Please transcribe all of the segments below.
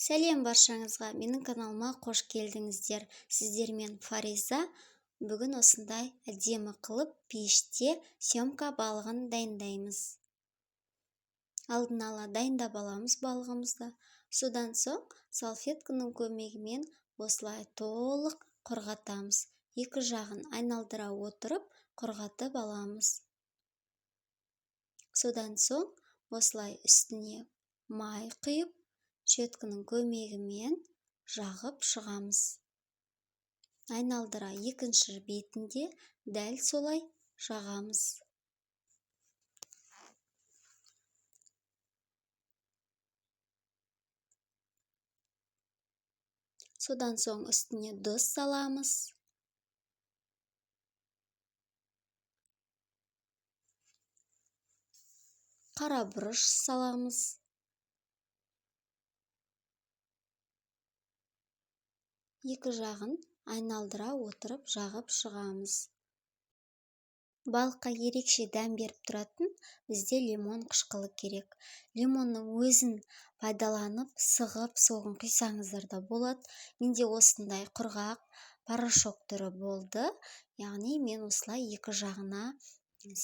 Сәлем баршаңызға, менің каналыма қош келдіңіздер. Сіздермен Фариза. Бүгін осындай әдемі қылып пеште семка балығын дайындаймыз. Алдын ала дайындап аламыз балығымызды. Содан соң салфетканың көмегімен осылай толық құрғатамыз. Екі жағын айналдыра отырып құрғатып аламыз. Содан соң осылай үстіне май құйып, щетканың көмегімен жағып шығамыз. Айналдыра екінші бетінде дәл солай жағамыз. Содан соң үстіне тұз саламыз. Қара бұрыш саламыз. Екі жағын айналдыра отырып жағып шығамыз. Балыққа ерекше дәм беріп тұратын бізде лимон қышқылы керек. Лимонның өзін пайдаланып, сығып, соғын құйсаңыздар да болады. Менде осындай құрғақ порошок түрі болды. Яғни мен осылай екі жағына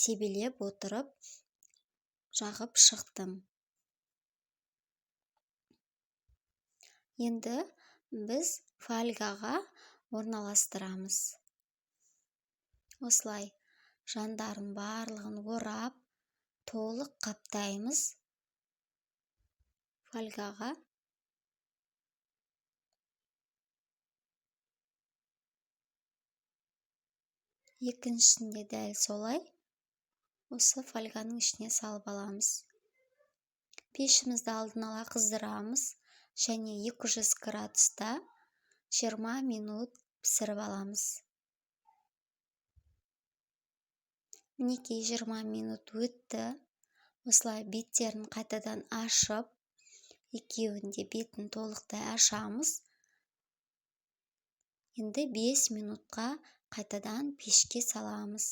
себелеп отырып жағып шықтым. Енді біз фольгаға орналастырамыз. Осылай жандарын барлығын орап, толық қаптаймыз фольгаға. Екіншісінде дәл солай осы фольганың ішіне салып аламыз. Пешімізді алдын ала қыздырамыз және 200 градуста 20 минут пісіріп аламыз. Мінекей 20 минут өтті. Осылай беттерін қайтадан ашып, екеуінде бетін толықтай ашамыз. Енді 5 минутқа қайтадан пешке саламыз.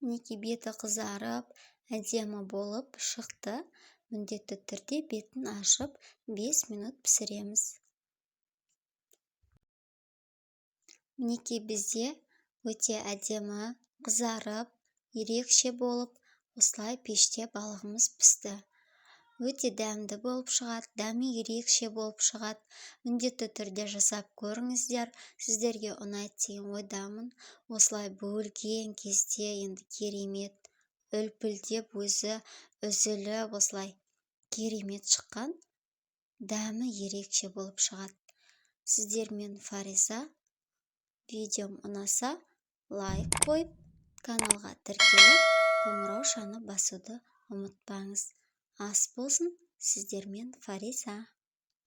Мінекей беті қызарып, әдемі болып шықты. Міндетті түрде бетін ашып 5 минут пісіреміз. Мінекей бізде өте әдемі қызарып, ерекше болып, осылай пеште балығымыз пісті. Өте дәмді болып шығады, дәмі ерекше болып шығады. Міндетті түрде жасап көріңіздер. Сіздерге ұнайды деген ойдамын. Осылай бөлген кезде енді керемет, үлпілдеп өзі үзіліп, осылай керемет шыққан, дәмі ерекше болып шығады. Сіздермен Фариза. Видеом ұнаса, лайк қойып, каналға тіркеліп, қоңырау шаны басуды ұмытпаңыз. Ас болсын, сіздермен Фариза.